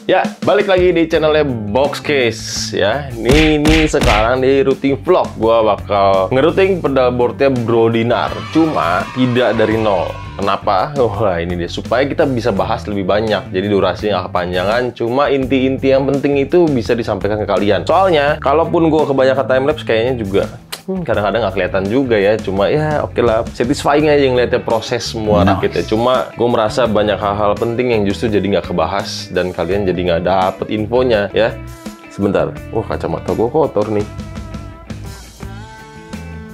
Ya, balik lagi di channelnya Boxcase ya. Ini sekarang di routing vlog gua bakal ngerouting pedalboardnya Bro Dinar. Cuma tidak dari nol. Kenapa? Wah, ini dia supaya kita bisa bahas lebih banyak. Jadi durasinya nggak kepanjangan. Cuma inti-inti yang penting itu bisa disampaikan ke kalian. Soalnya, kalaupun gua kebanyakan timelapse kayaknya juga kadang-kadang nggak kelihatan juga ya, cuma ya oke lah, satisfying aja ngeliatnya proses semua rakitnya. Cuma gue merasa banyak hal-hal penting yang justru jadi nggak kebahas dan kalian jadi nggak dapet infonya ya. Sebentar, kacamata gue kotor nih,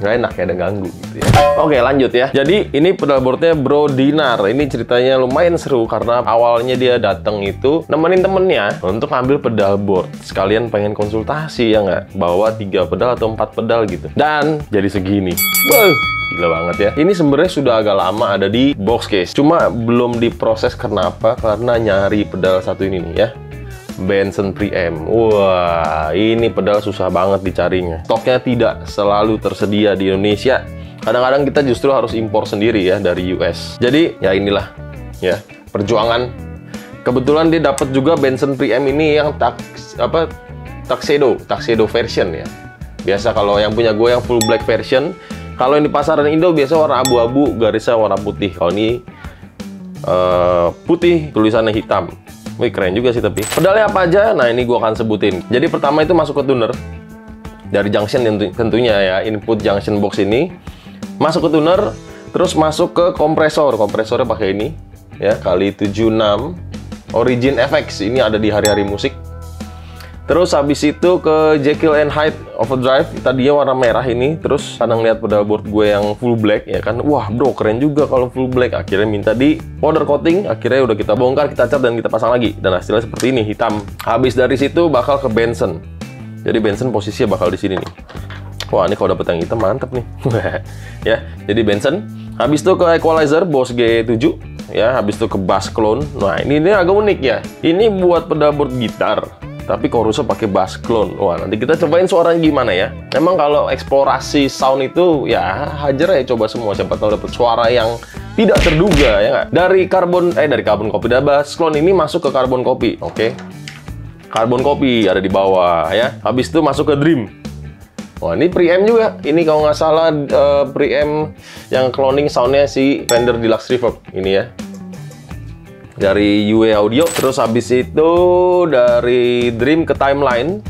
nggak enak ya, ada ganggu gitu ya. Oke, lanjut ya. Jadi ini pedalboardnya Bro Dinar. Ini ceritanya lumayan seru karena awalnya dia datang itu nemenin temennya untuk ngambil pedalboard. Sekalian pengen konsultasi ya nggak? Bawa 3 pedal atau 4 pedal gitu. Dan jadi segini. Wow, gila banget ya. Ini sebenarnya sudah agak lama ada di Boxcase. Cuma belum diproses kenapa? Karena nyari pedal satu ini nih ya. Benson Preamp. Wah, ini pedal susah banget dicarinya. Stoknya tidak selalu tersedia di Indonesia. Kadang-kadang kita justru harus impor sendiri ya dari US. Jadi ya inilah ya perjuangan. Kebetulan dia dapat juga Benson Preamp ini yang tuxedo version ya. Biasa kalau yang punya gue yang full black version. Kalau yang di pasaran Indo biasa warna abu-abu, garisnya warna putih. Kalau ini putih, tulisannya hitam. Wih, keren juga sih tapi. Pedalnya apa aja? Nah, ini gua akan sebutin. Jadi pertama itu masuk ke tuner. Dari junction tentunya ya, input junction box ini. Masuk ke tuner, terus masuk ke kompresor. Kompresornya pakai ini ya, kali 76 Origin FX. Ini ada di hari-hari musik. Terus habis itu ke Jekyll and Hyde overdrive, tadinya warna merah ini. Terus kadang lihat pedalboard gue yang full black ya kan, wah bro keren juga kalau full black. Akhirnya minta di powder coating, akhirnya udah kita bongkar, kita cat dan kita pasang lagi. Dan hasilnya seperti ini, hitam. Habis dari situ bakal ke Benson. Jadi Benson posisinya bakal di sini nih. Wah, ini kalau dapet yang hitam mantep nih. Ya, jadi Benson. Habis itu ke equalizer Boss G7 ya, habis itu ke bass clone. Nah, ini agak unik ya. Ini buat pedalboard gitar, tapi chorusnya pakai bass clone. Wah, nanti kita cobain suaranya gimana ya. Memang kalau eksplorasi sound itu ya hajar ya, coba semua. Siapa tahu dapat suara yang tidak terduga ya nggak. Dari carbon copy. Dan bass clone ini masuk ke carbon copy. Oke. Carbon copy ada di bawah ya. Habis itu masuk ke Dream. Wah, ini preamp juga. Ini kalau nggak salah preamp yang cloning soundnya si Fender Deluxe Reverb ini ya. Dari UA Audio. Terus habis itu dari Dream ke Timeline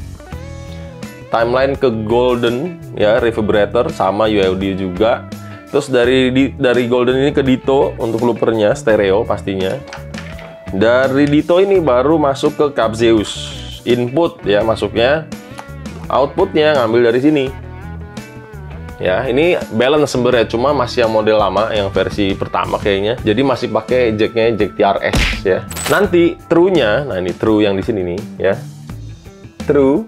ke Golden ya, reverberator sama UA Audio juga. Terus dari Golden ini ke Ditto untuk loopernya, stereo pastinya. Dari Ditto ini baru masuk ke Capzeus. Input ya masuknya, outputnya ngambil dari sini. Ya, ini balance sebenarnya, cuma masih yang model lama, yang versi pertama kayaknya. Jadi masih pakai jacknya, jack TRS ya. Nanti true-nya, nah ini true yang di sini nih ya. True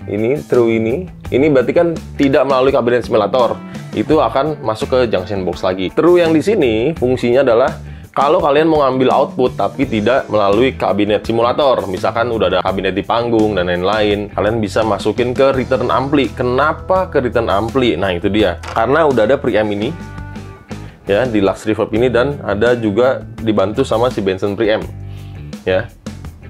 ini berarti kan tidak melalui kabinet simulator. Itu akan masuk ke junction box lagi. True yang di sini fungsinya adalah kalau kalian mau ngambil output tapi tidak melalui kabinet simulator, misalkan udah ada kabinet di panggung dan lain-lain, kalian bisa masukin ke return ampli. Kenapa ke return ampli? Nah, itu dia. Karena udah ada preamp ini ya, Deluxe Reverb ini, dan ada juga dibantu sama si Benson Preamp ya.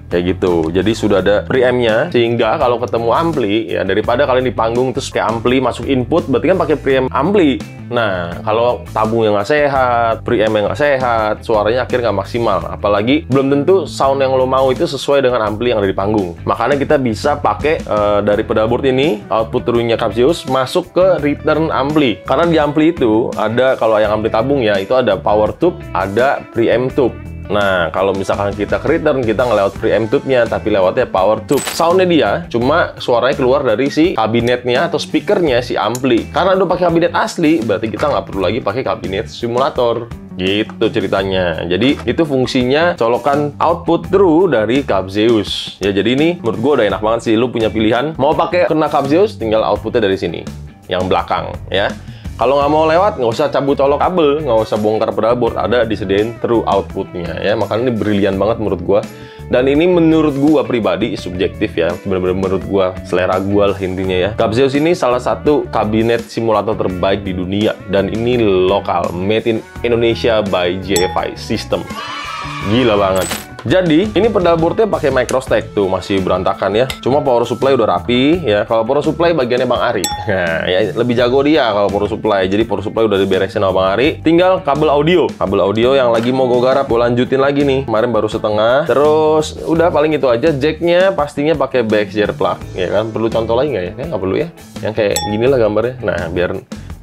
Kayak gitu. Jadi sudah ada preampnya, sehingga kalau ketemu ampli ya, daripada kalian di panggung terus kayak ampli masuk input, berarti kan pakai preamp ampli. Nah, kalau tabung yang nggak sehat, preamp yang nggak sehat, suaranya akhirnya nggak maksimal. Apalagi belum tentu sound yang lo mau itu sesuai dengan ampli yang ada di panggung. Makanya kita bisa pakai dari pedalboard ini, output true-nya Capzeus masuk ke return ampli. Karena di ampli itu ada, kalau yang ampli tabung ya, itu ada power tube, ada preamp tube. Nah, kalau misalkan kita ke return, kita ngelewat preamp tube-nya, tapi lewatnya power tube. Soundnya dia, cuma suaranya keluar dari si kabinetnya atau speakernya si ampli. Karena udah pakai kabinet asli, berarti kita nggak perlu lagi pakai kabinet simulator. Gitu ceritanya. Jadi, itu fungsinya colokan output true dari Capzeus. Ya, jadi ini menurut gue udah enak banget sih. Lu punya pilihan, mau pakai kena Capzeus, tinggal outputnya dari sini. Yang belakang, ya. Kalau nggak mau lewat, nggak usah cabut colok kabel, nggak usah bongkar pedalboard, ada disediain true outputnya ya. Makanya ini brilian banget menurut gua. Dan ini menurut gua pribadi, subjektif ya, bener-bener menurut gua, selera gua lah intinya ya. Capzeus ini salah satu kabinet simulator terbaik di dunia, dan ini lokal, made in Indonesia by JFI System. Gila banget. Jadi ini pedal boardnya pakai microstack tuh, masih berantakan ya. Cuma power supply udah rapi ya. Kalau power supply bagiannya Bang Ari. Nah, ya lebih jago dia kalau power supply. Jadi power supply udah diberesin sama Bang Ari. Tinggal kabel audio. Kabel audio yang lagi mau gue garap, gue lanjutin lagi nih. Kemarin baru setengah. Terus udah paling itu aja. Jacknya pastinya pakai backshare plug, ya kan? Perlu contoh lagi nggak ya? Nggak perlu ya. Yang kayak gini lah gambarnya. Nah, biar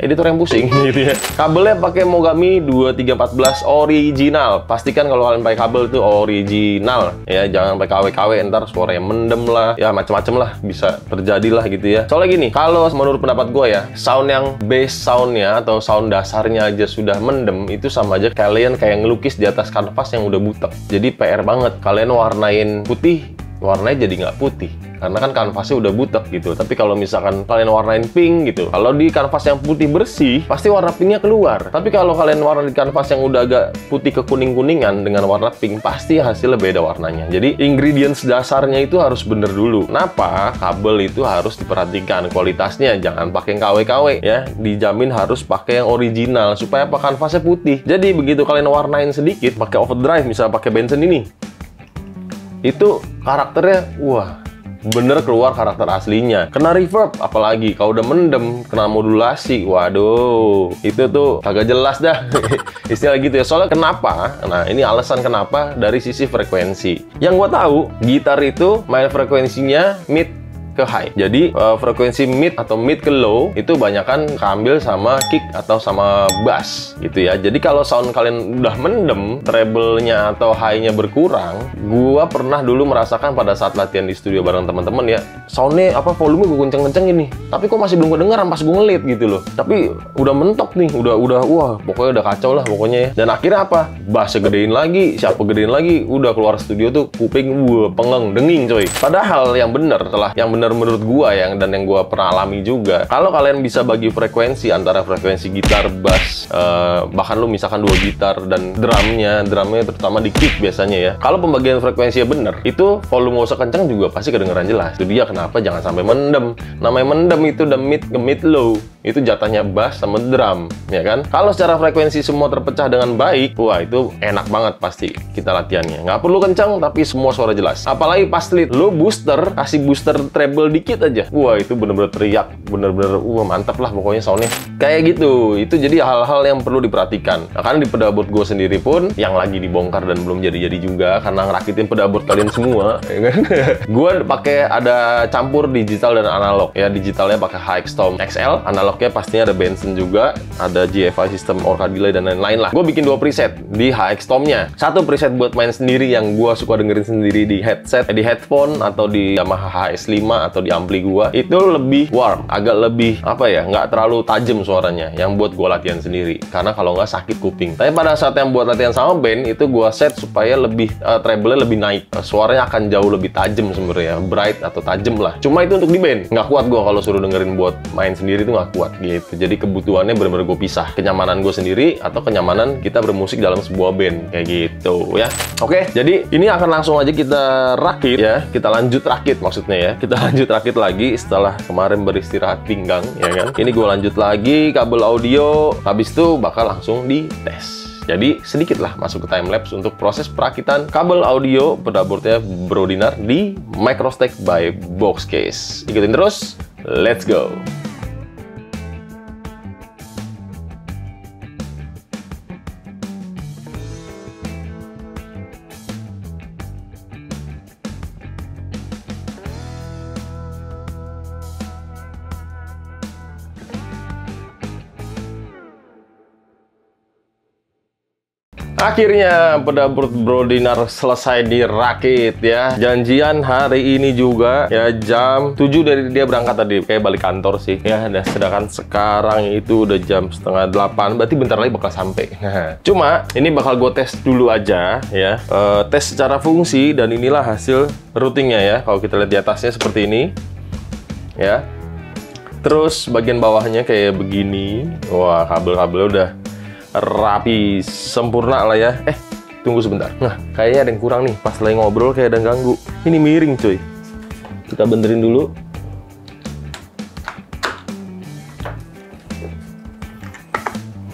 editor yang pusing gitu ya. Kabelnya pakai Mogami 2314 original. Pastikan kalau kalian pakai kabel itu original ya, jangan pakai KW-KW ntar suaranya mendem lah, ya macem-macem lah bisa terjadi lah gitu ya. Soalnya gini, kalau menurut pendapat gue ya, sound yang bass soundnya atau sound dasarnya aja sudah mendem, itu sama aja kalian kayak ngelukis di atas kanvas yang udah butek. Jadi PR banget kalian warnain putih, warnanya jadi nggak putih. Karena kan kanvasnya udah butek gitu. Tapi kalau misalkan kalian warnain pink gitu, kalau di kanvas yang putih bersih, pasti warna pinknya keluar. Tapi kalau kalian warna di kanvas yang udah agak putih ke kuning-kuningan dengan warna pink, pasti hasilnya beda warnanya. Jadi ingredients dasarnya itu harus bener dulu. Kenapa? Kabel itu harus diperhatikan kualitasnya, jangan pakai KW-KW ya. Dijamin harus pakai yang original supaya apa? Kanvasnya putih. Jadi begitu kalian warnain sedikit, pakai overdrive misalnya pakai Benson ini, itu karakternya wah, bener keluar karakter aslinya. Kena reverb apalagi kalau udah mendem, kena modulasi, waduh itu tuh kagak jelas dah. Istilah gitu ya. Soalnya kenapa? Nah, ini alasan kenapa dari sisi frekuensi. Yang gua tahu, gitar itu main frekuensinya mid ke high. Jadi frekuensi mid atau mid ke low itu banyakan keambil sama kick atau sama bass gitu ya. Jadi kalau sound kalian udah mendem, treble-nya atau high-nya berkurang, gua pernah dulu merasakan pada saat latihan di studio bareng teman-teman ya, soundnya apa volume gue kenceng-kenceng ini, tapi kok masih belum kedengeran pas gue ngelit gitu loh. Tapi udah mentok nih, udah wah pokoknya udah kacau lah pokoknya ya. Dan akhirnya apa? Bassnya gedein lagi, siapa gedein lagi, udah keluar studio tuh kuping gua pengeng, denging coy. Padahal yang bener menurut gua dan yang gua pernah alami juga, kalau kalian bisa bagi frekuensi antara frekuensi gitar, bass, bahkan lu misalkan 2 gitar dan drumnya terutama di kick biasanya ya, kalau pembagian frekuensinya bener, itu volume usah kenceng juga pasti kedengeran jelas. Itu dia kenapa jangan sampai mendem. Namanya mendem itu udah mid low, itu jatahnya bass sama drum ya kan. Kalau secara frekuensi semua terpecah dengan baik, wah itu enak banget pasti kita latihannya. Nggak perlu kencang tapi semua suara jelas. Apalagi pas lead, lu booster, kasih booster treble dikit aja, wah itu bener-bener teriak, bener-bener mantap lah pokoknya soundnya kayak gitu. Itu jadi hal-hal yang perlu diperhatikan. Nah, karena di pedalboard gue sendiri pun yang lagi dibongkar dan belum jadi-jadi juga karena ngerakitin pedalboard kalian semua ya kan. Gue pakai ada campur digital dan analog ya. Digitalnya pakai High-Storm XL, analognya pastinya ada Benson juga, ada GFI sistem Orca delay dan lain-lain lah. Gue bikin 2 preset di High-Stormnya, 1 preset buat main sendiri yang gue suka dengerin sendiri di headset, di headphone atau di Yamaha HS5 atau di ampli gua, itu lebih warm, agak lebih apa ya, nggak terlalu tajam suaranya yang buat gua latihan sendiri, karena kalau nggak sakit kuping. Tapi pada saat yang buat latihan sama band itu gua set supaya lebih treble-nya lebih naik, suaranya akan jauh lebih tajam sebenarnya, bright atau tajam lah. Cuma itu untuk di band, nggak kuat gua kalau suruh dengerin buat main sendiri itu nggak kuat gitu. Jadi kebutuhannya benar-benar gua pisah, kenyamanan gua sendiri atau kenyamanan kita bermusik dalam sebuah band kayak gitu ya. Oke, jadi ini akan langsung aja kita rakit ya, kita lanjut rakit maksudnya ya, kita lanjut rakit lagi setelah kemarin beristirahat pinggang ya kan. Ini gue lanjut lagi kabel audio, habis itu bakal langsung dites. Jadi sedikit lah masuk ke timelapse untuk proses perakitan kabel audio pedalboardnya Bro Dinar di Microstack by Boxcase. Ikutin terus, let's go. Akhirnya pedalboard Bro Dinar selesai dirakit ya. Janjian hari ini juga ya, jam 7 dari dia berangkat tadi, kayak balik kantor sih ya. Dan sedangkan sekarang itu udah jam setengah 8, berarti bentar lagi bakal sampai. Cuma ini bakal gue tes dulu aja ya, tes secara fungsi, dan inilah hasil routingnya ya. Kalau kita lihat di atasnya seperti ini ya. Terus bagian bawahnya kayak begini. Wah, kabel-kabelnya udah rapi sempurna lah ya. Tunggu sebentar. Nah, kayaknya ada yang kurang nih. Pas lagi ngobrol kayak ada yang ganggu. Ini miring cuy. Kita benerin dulu.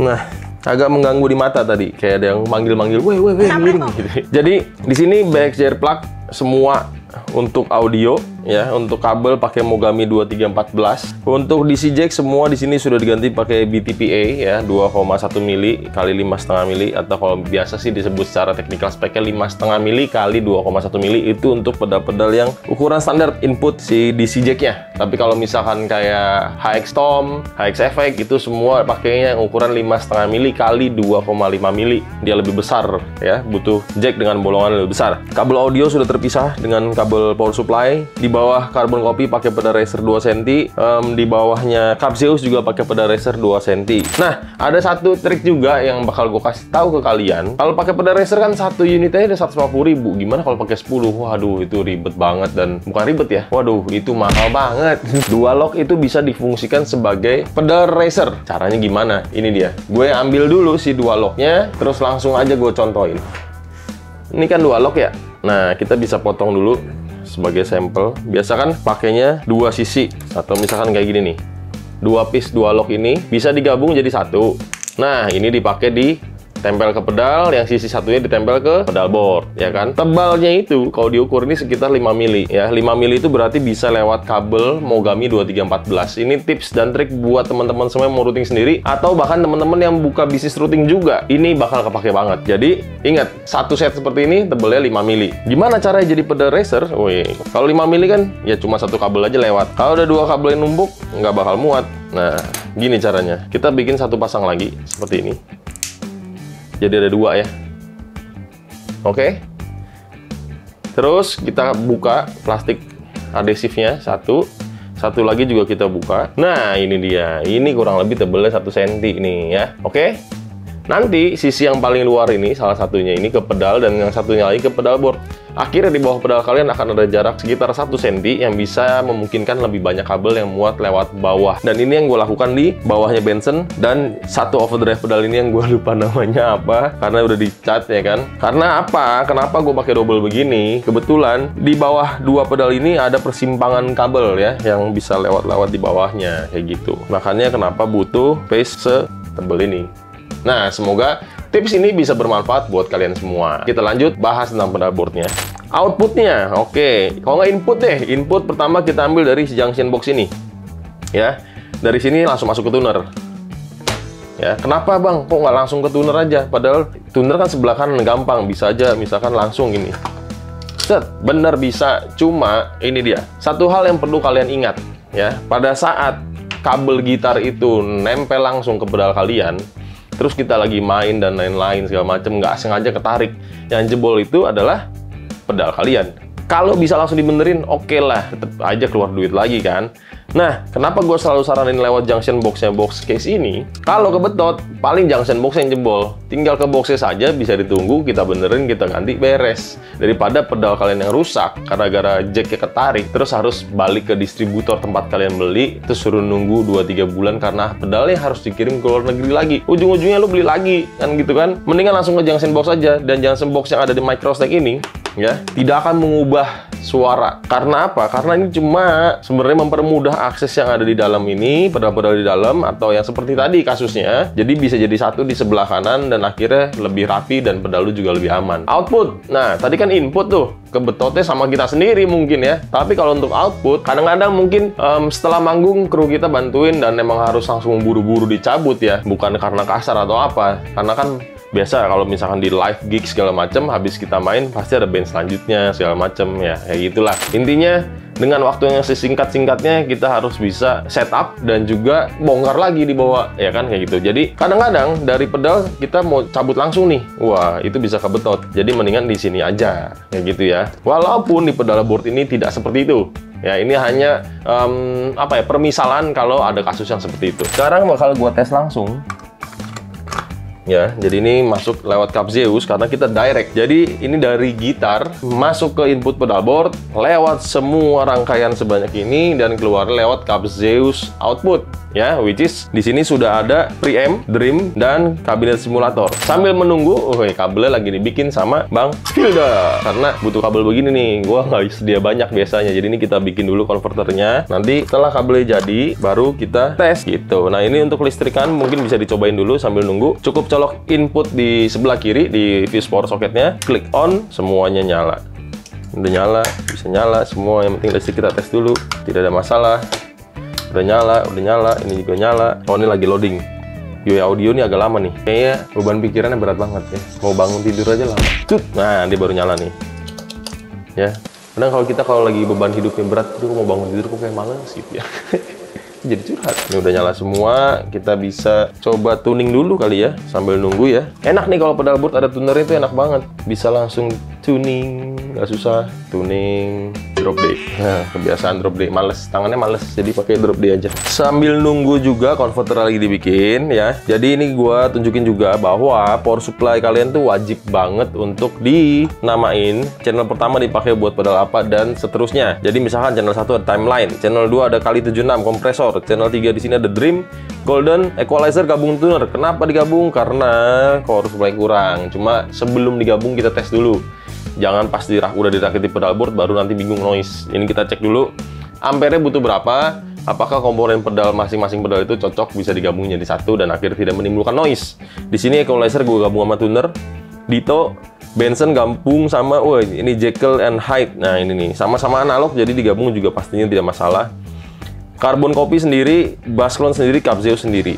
Nah, agak mengganggu di mata tadi, kayak ada yang manggil-manggil, weh, gitu. Jadi di sini backchair plug semua untuk audio ya, untuk kabel pakai Mogami 2314. Untuk DC jack semua di sini sudah diganti pakai BTPA ya, 2,1 mili kali 5,5 mili, atau kalau biasa sih disebut secara teknikal speknya 5,5 mili kali 2,1 mili. Itu untuk pedal-pedal yang ukuran standar input si DC jacknya. Tapi kalau misalkan kayak HX Tom, HX Effect, itu semua pakainya yang ukuran 5,5 mili kali 2,5 mili. Dia lebih besar ya, butuh jack dengan bolongan lebih besar. Kabel audio sudah terpisah dengan kabel power supply. Di bawah Carbon Copy pakai pedal racer 2 cm, di bawahnya Capzeus juga pakai pedal racer 2 cm. Nah, ada satu trik juga yang bakal gue kasih tahu ke kalian. Kalau pakai pedal racer kan satu unitnya ada 150.000. Gimana kalau pakai 10? Waduh, itu ribet banget, dan bukan ribet ya. Waduh, itu mahal banget. Dua lock itu bisa difungsikan sebagai pedal racer. Caranya gimana? Ini dia. Gue ambil dulu si dua locknya, terus langsung aja gue contohin. Ini kan dua lock ya. Nah, kita bisa potong dulu sebagai sampel. Biasa kan pakainya dua sisi, atau misalkan kayak gini nih, dua piece dua lock ini bisa digabung jadi satu. Nah, ini dipakai di tempel ke pedal, yang sisi satunya ditempel ke pedal board, ya kan? Tebalnya itu kalau diukur ini sekitar 5 mili ya. 5 mili itu berarti bisa lewat kabel Mogami 2314. Ini tips dan trik buat teman-teman semua yang mau routing sendiri, atau bahkan teman-teman yang buka bisnis routing juga. Ini bakal kepake banget. Jadi, ingat, satu set seperti ini tebalnya 5 mili. Gimana caranya jadi pedal racer? Wih, kalau 5 mili kan ya cuma satu kabel aja lewat. Kalau ada dua kabel yang numpuk, nggak bakal muat. Nah, gini caranya. Kita bikin satu pasang lagi seperti ini. Jadi ada dua ya. Oke. Terus kita buka plastik adhesifnya satu lagi juga kita buka. Nah, ini dia. Ini kurang lebih tebalnya 1 cm nih ya. Oke. Nanti sisi yang paling luar ini, salah satunya ini ke pedal, dan yang satunya lagi ke pedal board. Akhirnya di bawah pedal kalian akan ada jarak sekitar 1 cm yang bisa memungkinkan lebih banyak kabel yang muat lewat bawah. Dan ini yang gue lakukan di bawahnya Benson, dan satu overdrive pedal ini yang gue lupa namanya apa, karena udah dicat ya kan. Karena apa? Kenapa gue pakai double begini? Kebetulan di bawah dua pedal ini ada persimpangan kabel ya, yang bisa lewat-lewat di bawahnya kayak gitu. Makanya kenapa butuh paste setebal ini. Nah, semoga tips ini bisa bermanfaat buat kalian semua. Kita lanjut bahas tentang pedal boardnya. Outputnya, oke. Kalau nggak input deh, input pertama kita ambil dari junction box ini. Ya, dari sini langsung masuk ke tuner. Ya, kenapa bang? Kok nggak langsung ke tuner aja? Padahal tuner kan sebelah kanan, gampang. Bisa aja, misalkan langsung gini. Set, bener bisa. Cuma ini dia. Satu hal yang perlu kalian ingat, ya. Pada saat kabel gitar itu nempel langsung ke pedal kalian, terus kita lagi main dan lain-lain segala macam, nggak sengaja ketarik, yang jebol itu adalah pedal kalian. Kalau bisa langsung dibenerin, oke lah, tetap aja keluar duit lagi kan. Nah, kenapa gue selalu saranin lewat junction boxnya box case ini? Kalau kebetot, paling junction box yang jebol. Tinggal ke boxnya saja, bisa ditunggu, kita benerin, kita ganti, beres. Daripada pedal kalian yang rusak, karena gara jacknya ketarik, terus harus balik ke distributor tempat kalian beli, terus suruh nunggu 2-3 bulan karena pedalnya harus dikirim ke luar negeri lagi. Ujung-ujungnya lu beli lagi, kan gitu kan? Mendingan langsung ke junction box aja, dan junction box yang ada di microstack ini, ya, tidak akan mengubah suara. Karena apa? Karena ini cuma sebenarnya mempermudah akses yang ada di dalam ini, pedal-pedal di dalam, atau yang seperti tadi kasusnya. Jadi bisa jadi satu di sebelah kanan, dan akhirnya lebih rapi dan pedal lu juga lebih aman. Output. Nah, tadi kan input tuh. Kebetotnya sama kita sendiri mungkin ya. Tapi kalau untuk output, kadang-kadang mungkin setelah manggung kru kita bantuin, dan emang harus langsung buru-buru dicabut ya. Bukan karena kasar atau apa. Karena kan biasa kalau misalkan di live gig segala macam, habis kita main pasti ada band selanjutnya segala macam ya, kayak gitulah. Intinya dengan waktu yang sesingkat-singkatnya kita harus bisa setup dan juga bongkar lagi di bawah, ya kan, kayak gitu. Jadi kadang-kadang dari pedal kita mau cabut langsung nih, wah itu bisa kebetot. Jadi mendingan di sini aja, kayak gitu ya. Walaupun di pedal board ini tidak seperti itu. Ya, ini hanya apa ya, permisalan kalau ada kasus yang seperti itu. Sekarang bakal gua tes langsung. Ya, jadi ini masuk lewat kap Zeus karena kita direct. Jadi ini dari gitar masuk ke input pedalboard lewat semua rangkaian sebanyak ini dan keluar lewat kap Zeus output. Ya, which is di sini sudah ada preamp, Dream, dan kabinet simulator. Sambil menunggu, kabelnya lagi dibikin sama Bang Filda. Karena butuh kabel begini nih, gua nggak sedia banyak biasanya. Jadi ini kita bikin dulu konverternya. Nanti setelah kabelnya jadi, baru kita tes gitu. Nah, ini untuk listrikan mungkin bisa dicobain dulu sambil nunggu. Cukup colok input di sebelah kiri di fuse power socketnya, klik on, semuanya nyala. Udah nyala, bisa nyala semua. Yang penting listrik kita tes dulu, tidak ada masalah. Udah nyala, ini juga nyala. Oh, ini lagi loading. UI audio ini agak lama nih. Kayaknya beban pikirannya berat banget ya. Mau bangun tidur aja lama. Cut. Nah, dia baru nyala nih. Ya. Kadang kalau lagi beban hidupnya berat, itu mau bangun tidur kok kayak males gitu ya. Jadi curhat. Ini udah nyala semua, kita bisa coba tuning dulu kali ya, sambil nunggu ya. Enak nih kalau pedalboard ada tunernya itu enak banget. Bisa langsung tuning, nggak susah. Tuning, drop D. Nah, kebiasaan drop D, males, tangannya males, jadi pakai drop D aja. Sambil nunggu juga konverter lagi dibikin ya. Jadi ini gua tunjukin juga bahwa power supply kalian tuh wajib banget untuk dinamain. Channel pertama dipakai buat pedal apa dan seterusnya. Jadi misalkan channel 1 ada timeline, channel 2 ada kali 76 kompresor, channel 3 di sini ada Dream, Golden, Equalizer, gabung tuner. Kenapa digabung? Karena power supply kurang. Cuma sebelum digabung kita tes dulu. Jangan pas udah dirakit di pedalboard baru nanti bingung noise. Ini kita cek dulu ampere butuh berapa, apakah komponen pedal masing-masing pedal itu cocok bisa digabung jadi satu dan akhirnya tidak menimbulkan noise. Di sini equalizer gue gabung sama tuner, Ditto, Benson gabung sama, ini Jekyll and Hyde. Nah ini nih, sama-sama analog jadi digabung juga pastinya tidak masalah. Carbon copy sendiri, bass clone sendiri, kap Zeus sendiri.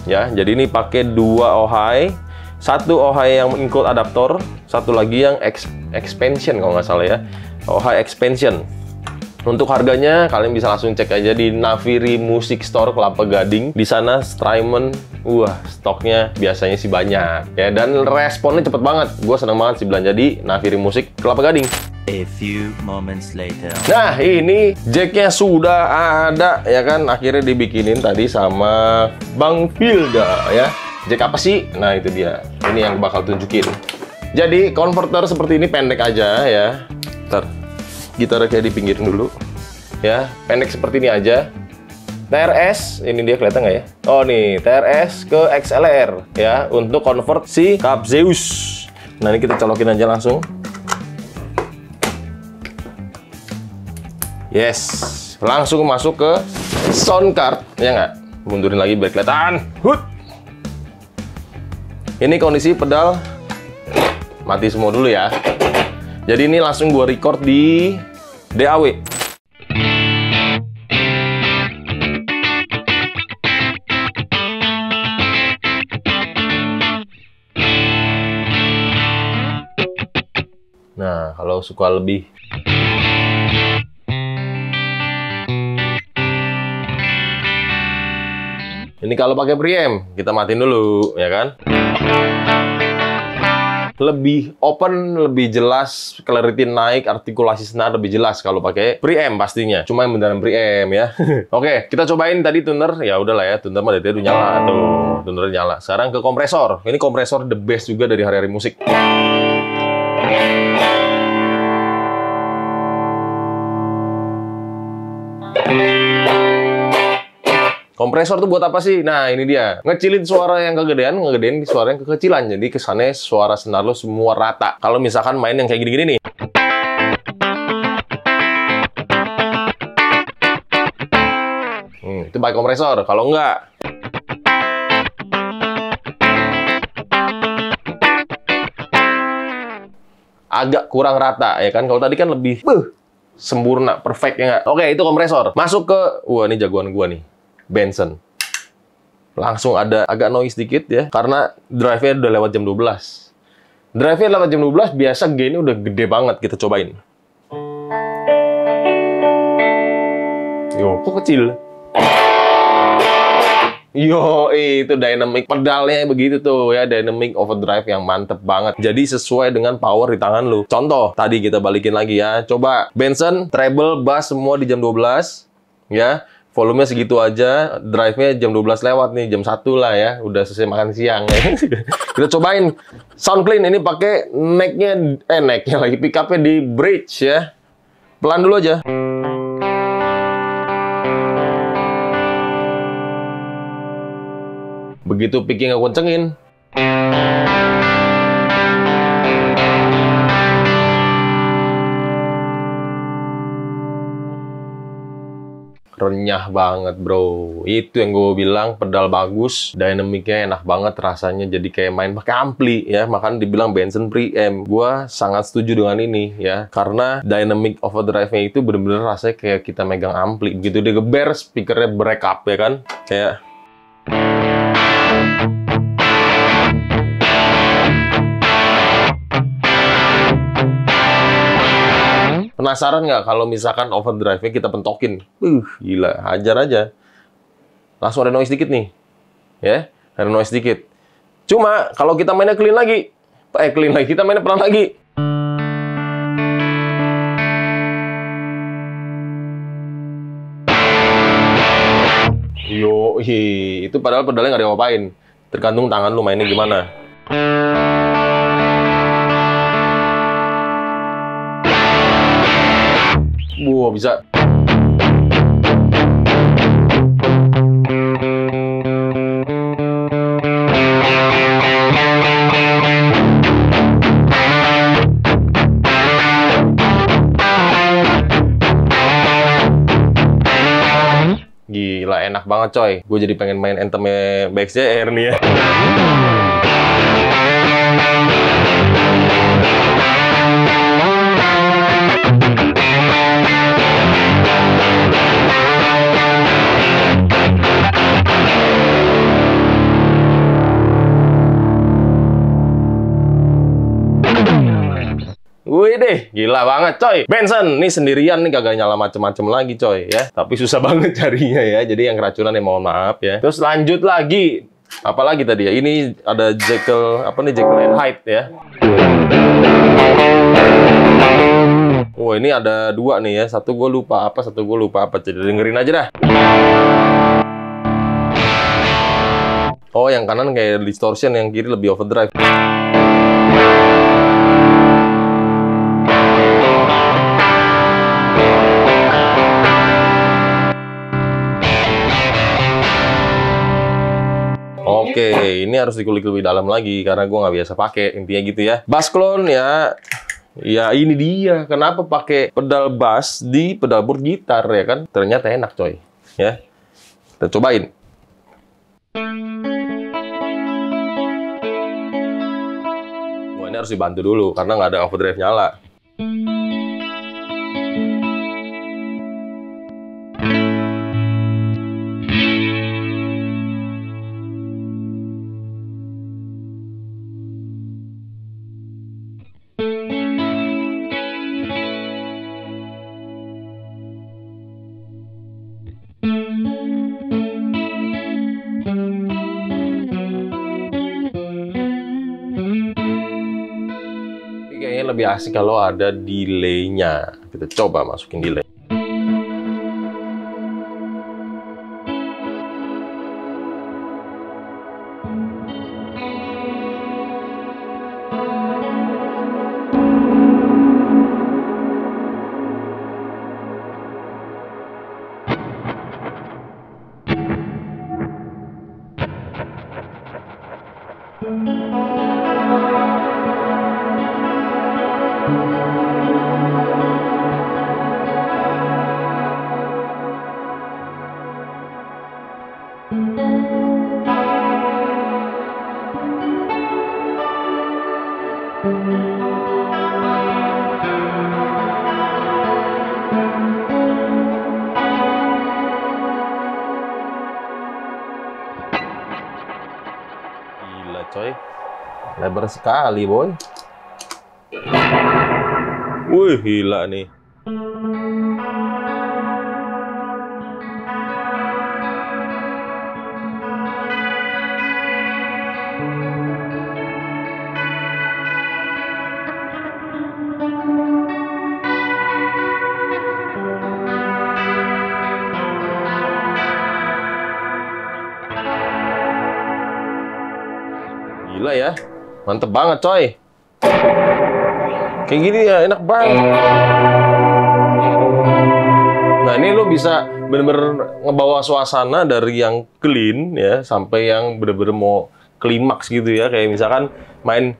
Ya, jadi ini pakai 2 Ohai. Satu Ohai yang include adaptor, satu lagi yang expansion kalau nggak salah ya, Ohai expansion. Untuk harganya kalian bisa langsung cek aja di Naviri Music Store Kelapa Gading. Di sana Strymon, stoknya biasanya sih banyak ya, dan responnya cepet banget. Gue seneng banget sih belanja di Naviri Music Kelapa Gading. A few moments later. Nah, ini jacknya sudah ada ya kan, akhirnya dibikinin tadi sama Bang Filda ya. Jack apa sih? Nah itu dia, ini yang bakal tunjukin. Jadi konverter seperti ini pendek aja ya. Ntar gitarnya kayak dipinggirin dulu ya, pendek seperti ini aja. TRS, ini dia kelihatan nggak ya? Oh nih, TRS ke XLR ya, untuk convert si kap Zeus. Nah ini kita colokin aja langsung. Yes, langsung masuk ke sound card ya nggak? Mundurin lagi biar kelihatan. Ini kondisi pedal mati semua dulu ya. Jadi ini langsung gua record di DAW. Nah, kalau suka lebih ini kalau pakai preamp, kita matiin dulu ya kan. Lebih open, lebih jelas, clarity naik, artikulasi senar lebih jelas kalau pakai preamp pastinya. Cuma yang beneran preamp ya. Oke, kita cobain tadi tuner. Ya udahlah ya, tuner mah dari tadi udah nyala tuh. Tuner nyala. Sekarang ke kompresor. Ini kompresor the best juga dari hari-hari musik. Kompresor tuh buat apa sih? Nah, ini dia. Ngecilin suara yang kegedean, ngegedein suara yang kekecilan. Jadi kesannya suara senar lo semua rata. Kalau misalkan main yang kayak gini-gini nih. Itu pakai kompresor. Kalau enggak, agak kurang rata ya kan. Kalau tadi kan lebih sempurna, perfect ya nggak? Oke, itu kompresor. Masuk ke, ini jagoan gua nih. Benson. Langsung ada agak noise dikit ya, karena drive-nya udah lewat jam 12. Drive-nya lewat jam 12, biasa gain-nya udah gede banget. Kita cobain. Yo, kok kecil? Yo, itu dynamic. Pedalnya begitu tuh ya, dynamic overdrive yang mantep banget. Jadi sesuai dengan power di tangan lu. Contoh, tadi kita balikin lagi ya. Coba Benson, treble, bass semua di jam 12. Ya. Volumenya segitu aja, drive-nya jam 12 lewat nih, jam 1 lah ya, udah selesai makan siang ya. Kita cobain sound clean ini pakai neck-nya lagi, pick up-nya di bridge ya. Pelan dulu aja. Begitu picking aku kencengin. Renyah banget bro, itu yang gue bilang, pedal bagus, dynamicnya enak banget rasanya, jadi kayak main pakai ampli ya, makanya dibilang Benson preamp. Gue sangat setuju dengan ini ya, karena dynamic overdrive-nya itu bener-bener rasanya kayak kita megang ampli, begitu dia geber, speakernya break up ya kan, kayak penasaran nggak kalau misalkan overdrive-nya kita pentokin? Gila, hajar aja. Langsung ada noise dikit nih. Ya, ada noise dikit. Cuma kalau kita mainnya clean lagi, kita mainnya pelan lagi. Itu padahal pedalnya nggak diapa-apain. Tergantung tangan lu mainnya gimana. Bisa. Gila, enak banget coy. Gue jadi pengen main anthem-nya BXJR nih ya. Wih deh, gila banget coy. Benson, nih sendirian nih, kagak nyala macem-macem lagi coy ya. Tapi susah banget carinya ya. Jadi yang keracunan ya mohon maaf ya. Terus lanjut lagi. Apalagi tadi ya? Ini ada Jekyll, Jekyll and Hyde ya. Oh, ini ada dua nih ya. Satu gue lupa apa. Jadi dengerin aja dah. Oh, yang kanan kayak distortion, yang kiri lebih overdrive. Oke, ini harus dikulik lebih dalam lagi karena gue nggak biasa pakai, intinya gitu ya. Bass clone ya, ini dia. Kenapa pakai pedal bass di pedalboard gitar ya kan? Ternyata enak coy, ya. Kita cobain. Wah, ini harus dibantu dulu karena nggak ada overdrive nyala. Kayaknya lebih asik kalau ada delay-nya. Kita coba masukin delay. Gila coy, lebar sekali boy. Wih gila nih. Gila ya. Mantep banget coy. Kayak gini ya, enak banget. Nah, ini lo bisa bener-bener ngebawa suasana dari yang clean ya sampai yang bener-bener mau klimaks gitu ya. Kayak misalkan main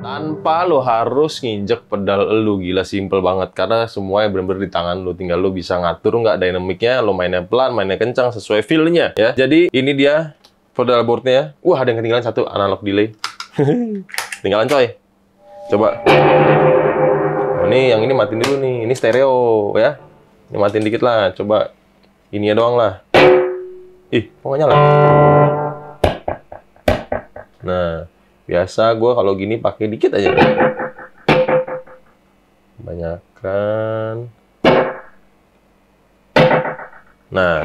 tanpa lo harus nginjek pedal elu. Gila, simple banget karena semuanya bener-bener di tangan lo. Tinggal lo bisa ngatur nggak dynamicnya, lo mainnya pelan, mainnya kencang sesuai feel-nya ya. Jadi ini dia pedal boardnya. Wah, ada yang ketinggalan satu, analog delay. Tinggalan coy. Coba. Oh, ini yang ini matiin dulu nih. Ini stereo ya. Ini matiin dikit lah. Coba ini doang lah. Ih, kok nggak nyala? Nah, biasa gue kalau gini pakai dikit aja. Banyakkan. Nah.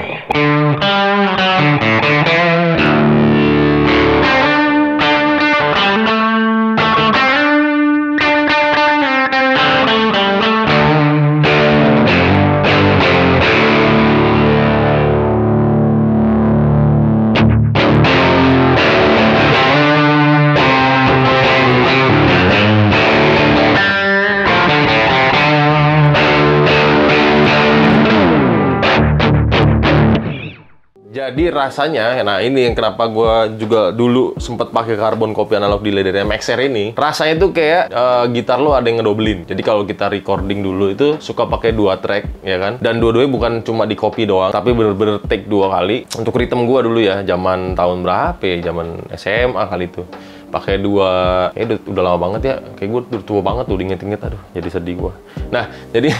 Jadi rasanya, nah ini yang kenapa gue juga dulu sempet pakai carbon copy analog delay dari Maxxer ini. Rasanya tuh kayak gitar lo ada yang ngedobelin. Jadi kalau kita recording dulu itu suka pakai 2 track, ya kan? Dan dua-duanya bukan cuma di copy doang, tapi bener-bener take 2 kali. Untuk rhythm gue dulu ya, zaman tahun berapa ya? Zaman SMA kali itu. Pakai 2, udah lama banget ya. Kayak gue udah tua banget tuh, diinget-inget, aduh, jadi sedih gue. Nah, jadi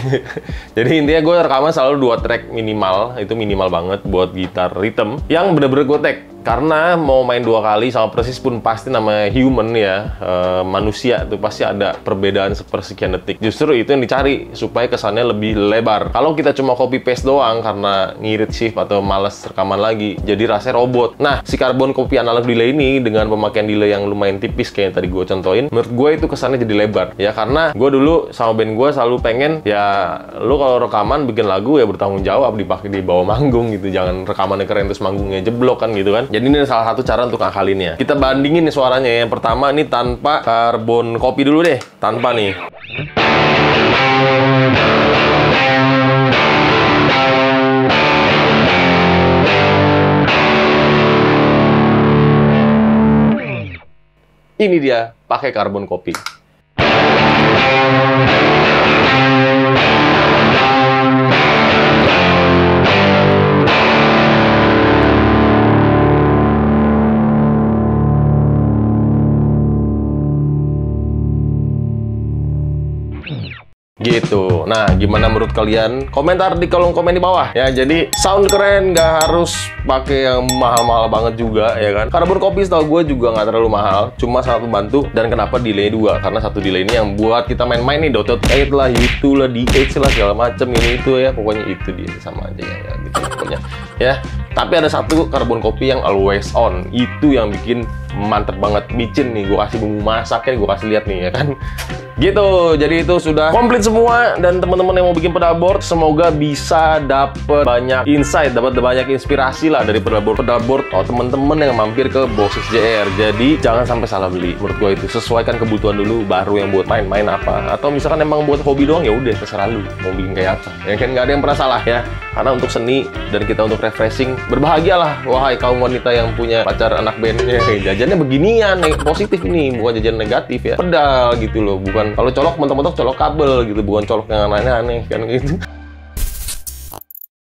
jadi intinya gue rekaman selalu 2 track minimal, itu minimal banget buat gitar rhythm yang bener-bener gue take. Karena mau main 2 kali sama persis pun pasti namanya human ya, manusia tuh pasti ada perbedaan sepersekian detik. Justru itu yang dicari supaya kesannya lebih lebar. Kalau kita cuma copy paste doang karena ngirit shift atau males rekaman lagi, jadi rasanya robot. Nah, si carbon copy analog delay ini dengan pemakaian delay yang lumayan tipis kayak yang tadi gue contohin, menurut gue itu kesannya jadi lebar. Ya karena gue dulu sama band gue selalu pengen ya lu kalau rekaman bikin lagu ya bertanggung jawab, dipakai di bawah manggung gitu. Jangan rekamannya keren terus manggungnya jeblok kan gitu kan. Jadi ini salah satu cara untuk ngakalinnya. Kita bandingin nih suaranya. Yang pertama ini tanpa carbon copy dulu deh. Tanpa nih. Ini dia pakai carbon copy. Gitu. Nah, gimana menurut kalian? Komentar di kolom komen di bawah ya. Jadi sound keren, nggak harus pakai yang mahal-mahal banget juga ya kan. Carbon copy setahu gue juga nggak terlalu mahal, cuma sangat membantu. Dan kenapa delay 2? Karena satu delay ini yang buat kita main-main nih, Dot 8 lah, U2 lah, DH lah, segala macem ini itu ya. Pokoknya itu dia sama aja ya gitu pokoknya ya. Tapi ada satu carbon copy yang always on. Itu yang bikin mantep banget, micin nih. Gue kasih bumbu masaknya, gue kasih lihat nih ya kan. Gitu. Jadi itu sudah komplit semua. Dan teman-teman yang mau bikin pedal board, semoga bisa dapet banyak insight, dapat banyak inspirasi lah dari pedal board oh teman-teman yang mampir ke Boxx JR. Jadi jangan sampai salah beli. Menurut gue itu sesuaikan kebutuhan dulu, baru yang buat main-main apa. Atau misalkan emang buat hobi doang, ya udah terserah lu mau bikin kayak apa. Ya kan, nggak ada yang pernah salah ya. Karena untuk seni dan kita untuk refreshing, berbahagialah wahai kaum wanita yang punya pacar anak band. Ya, jajannya beginian, positif ini, bukan jajan negatif ya. Pedal gitu loh, bukan kalau colok mentok-mentok colok kabel gitu, bukan colok yang aneh-aneh kan gitu.